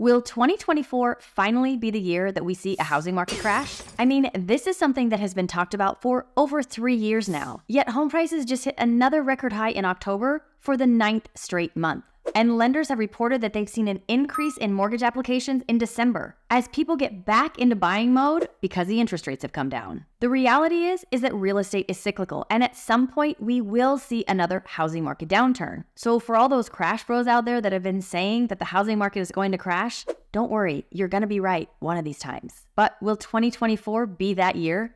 Will 2024 finally be the year that we see a housing market crash? I mean, this is something that has been talked about for over 3 years now. Yet home prices just hit another record high in October for the 9th straight month. And lenders have reported that they've seen an increase in mortgage applications in December as people get back into buying mode because the interest rates have come down. The reality is that real estate is cyclical, and at some point we will see another housing market downturn. So for all those crash bros out there that have been saying that the housing market is going to crash, don't worry, you're going to be right one of these times. But will 2024 be that year?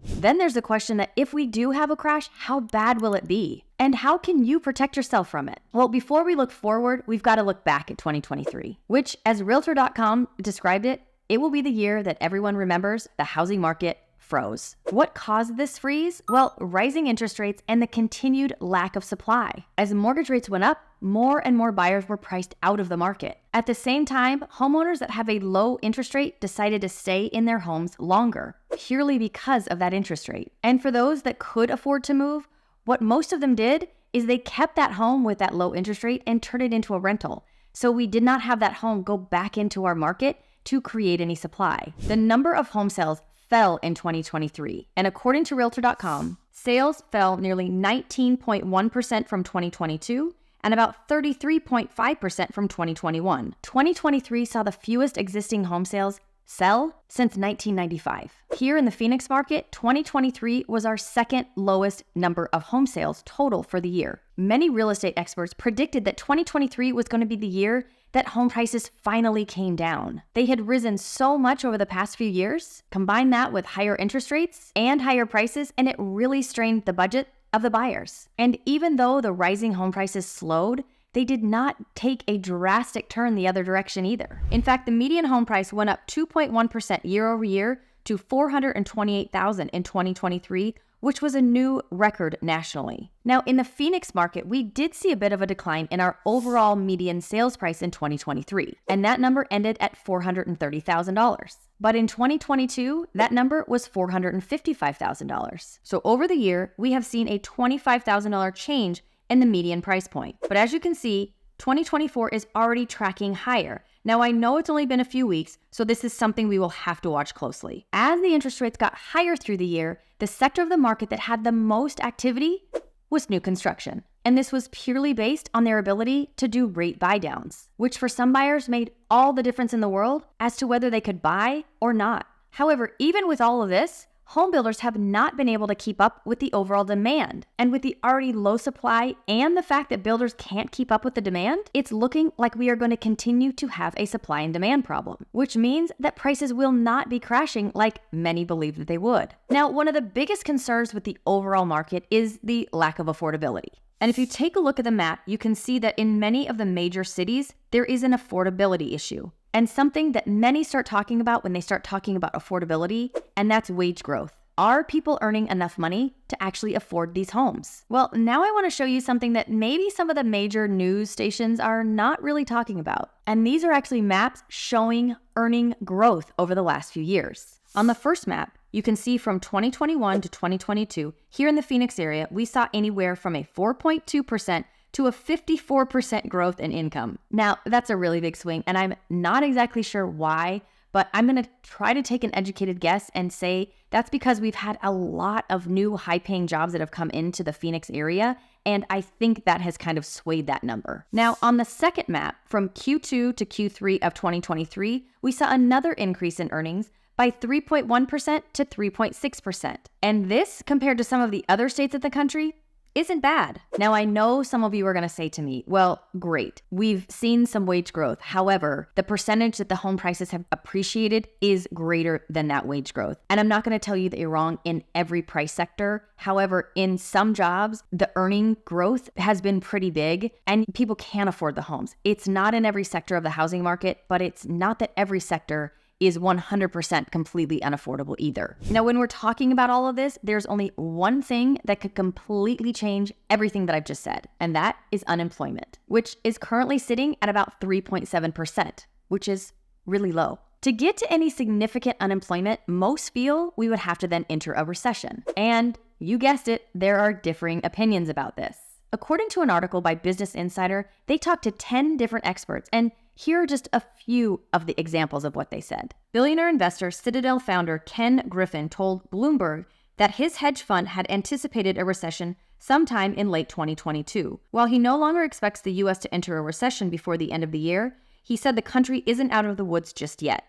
Then there's the question that if we do have a crash, how bad will it be? And how can you protect yourself from it? Well, before we look forward, we've got to look back at 2023, which, as Realtor.com described it, it will be the year that everyone remembers the housing market froze. What caused this freeze? Well, rising interest rates and the continued lack of supply. As mortgage rates went up, more and more buyers were priced out of the market. At the same time, homeowners that have a low interest rate decided to stay in their homes longer, purely because of that interest rate. And for those that could afford to move, what most of them did is they kept that home with that low interest rate and turned it into a rental. So we did not have that home go back into our market to create any supply. The number of home sales fell in 2023. And according to Realtor.com, sales fell nearly 19.1% from 2022 and about 33.5% from 2021. 2023 saw the fewest existing home sales sell since 1995. Here in the Phoenix market, 2023 was our second lowest number of home sales total for the year. Many real estate experts predicted that 2023 was going to be the year that home prices finally came down. They had risen so much over the past few years. Combine that with higher interest rates and higher prices, and it really strained the budget of the buyers. And even though the rising home prices slowed, they did not take a drastic turn the other direction either. In fact, the median home price went up 2.1% year over year to $428,000 in 2023, which was a new record nationally. Now, in the Phoenix market, we did see a bit of a decline in our overall median sales price in 2023, and that number ended at $430,000. But in 2022, that number was $455,000. So over the year, we have seen a $25,000 change in the median price point. But as you can see, 2024 is already tracking higher. Now, I know it's only been a few weeks, so this is something we will have to watch closely. As the interest rates got higher through the year, the sector of the market that had the most activity was new construction. And this was purely based on their ability to do rate buydowns, which for some buyers made all the difference in the world as to whether they could buy or not. However, even with all of this, home builders have not been able to keep up with the overall demand. And with the already low supply and the fact that builders can't keep up with the demand, it's looking like we are going to continue to have a supply and demand problem, which means that prices will not be crashing like many believe that they would. Now, one of the biggest concerns with the overall market is the lack of affordability. And if you take a look at the map, you can see that in many of the major cities, there is an affordability issue. And something that many start talking about when they start talking about affordability, and that's wage growth. Are people earning enough money to actually afford these homes? Well, now I want to show you something that maybe some of the major news stations are not really talking about. And these are actually maps showing earning growth over the last few years. On the first map, you can see from 2021 to 2022, here in the Phoenix area, we saw anywhere from a 4.2% to a 54% growth in income. Now, that's a really big swing, and I'm not exactly sure why, but I'm going to try to take an educated guess and say that's because we've had a lot of new high-paying jobs that have come into the Phoenix area, and I think that has kind of swayed that number. Now, on the second map, from Q2 to Q3 of 2023, we saw another increase in earnings by 3.1% to 3.6%. And this, compared to some of the other states of the country, isn't bad. Now, I know some of you are going to say to me, well, great, we've seen some wage growth. However, the percentage that the home prices have appreciated is greater than that wage growth. And I'm not going to tell you that you're wrong in every price sector. However, in some jobs, the earning growth has been pretty big and people can't afford the homes. It's not in every sector of the housing market, but it's not that every sector is 100% completely unaffordable either. Now, when we're talking about all of this, there's only one thing that could completely change everything that I've just said, and that is unemployment, which is currently sitting at about 3.7%, which is really low. To get to any significant unemployment, most feel we would have to then enter a recession. And you guessed it, there are differing opinions about this. According to an article by Business Insider, they talked to 10 different experts, and here are just a few of the examples of what they said. Billionaire investor Citadel founder Ken Griffin told Bloomberg that his hedge fund had anticipated a recession sometime in late 2022. While he no longer expects the U.S. to enter a recession before the end of the year, he said the country isn't out of the woods just yet.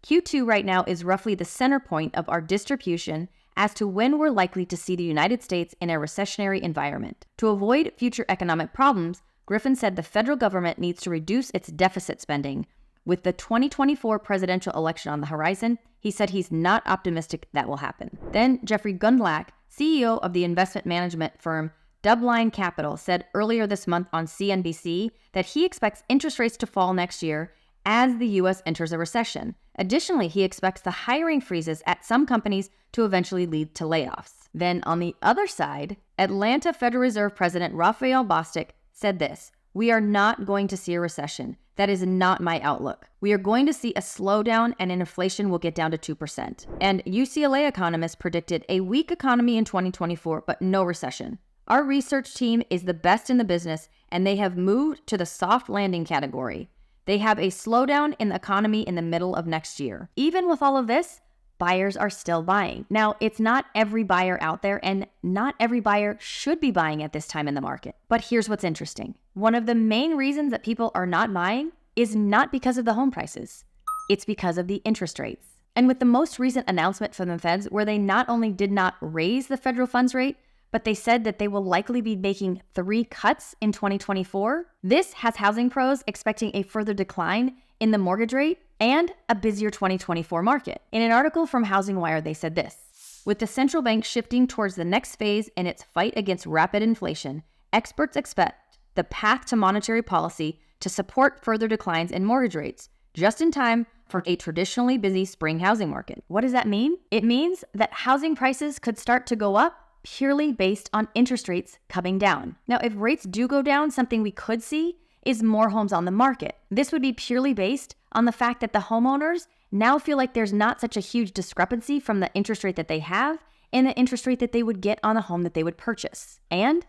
Q2 right now is roughly the center point of our distribution as to when we're likely to see the United States in a recessionary environment. To avoid future economic problems, Griffin said the federal government needs to reduce its deficit spending. With the 2024 presidential election on the horizon, he said he's not optimistic that will happen. Then Jeffrey Gundlach, CEO of the investment management firm Doubleline Capital, said earlier this month on CNBC that he expects interest rates to fall next year as the U.S. enters a recession. Additionally, he expects the hiring freezes at some companies to eventually lead to layoffs. Then on the other side, Atlanta Federal Reserve President Raphael Bostic said this: "We are not going to see a recession. That is not my outlook. We are going to see a slowdown and inflation will get down to 2%. And UCLA economists predicted a weak economy in 2024, but no recession. Our research team is the best in the business, and they have moved to the soft landing category. They have a slowdown in the economy in the middle of next year." Even with all of this, buyers are still buying. Now, it's not every buyer out there, and not every buyer should be buying at this time in the market. But here's what's interesting. One of the main reasons that people are not buying is not because of the home prices. It's because of the interest rates. And with the most recent announcement from the feds, where they not only did not raise the federal funds rate, but they said that they will likely be making 3 cuts in 2024. This has housing pros expecting a further decline in the mortgage rate and a busier 2024 market. In an article from Housing Wire, they said this: "With the central bank shifting towards the next phase in its fight against rapid inflation, experts expect the path to monetary policy to support further declines in mortgage rates, just in time for a traditionally busy spring housing market." What does that mean? It means that housing prices could start to go up purely based on interest rates coming down. Now, if rates do go down, something we could see is more homes on the market. This would be purely based on the fact that the homeowners now feel like there's not such a huge discrepancy from the interest rate that they have and the interest rate that they would get on a home that they would purchase. And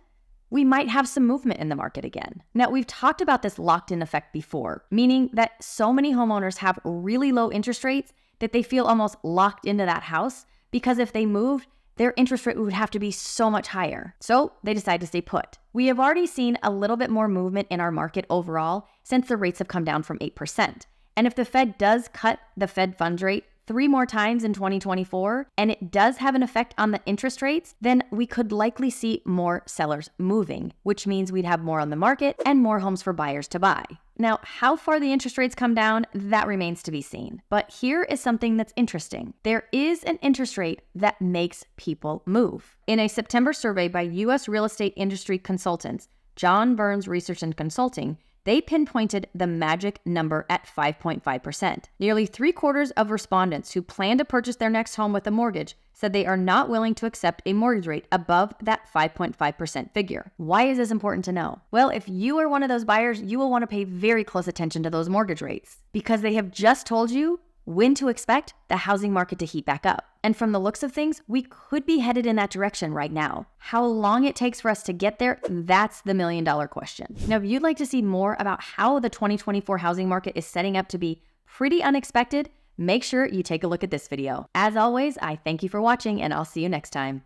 we might have some movement in the market again. Now, we've talked about this locked-in effect before, meaning that so many homeowners have really low interest rates that they feel almost locked into that house, because if they moved, their interest rate would have to be so much higher. So they decide to stay put. We have already seen a little bit more movement in our market overall since the rates have come down from 8%. And if the Fed does cut the Fed funds rate 3 more times in 2024, and it does have an effect on the interest rates, then we could likely see more sellers moving, which means we'd have more on the market and more homes for buyers to buy. Now, how far the interest rates come down, that remains to be seen. But here is something that's interesting. There is an interest rate that makes people move. In a September survey by U.S. real estate industry consultants, John Burns Research and Consulting, they pinpointed the magic number at 5.5%. Nearly 3/4 of respondents who plan to purchase their next home with a mortgage said they are not willing to accept a mortgage rate above that 5.5% figure. Why is this important to know? Well, if you are one of those buyers, you will want to pay very close attention to those mortgage rates, because they have just told you when to expect the housing market to heat back up. And from the looks of things, we could be headed in that direction right now. How long it takes for us to get there, that's the million-dollar question. Now, if you'd like to see more about how the 2024 housing market is setting up to be pretty unexpected, make sure you take a look at this video. As always, I thank you for watching, and I'll see you next time.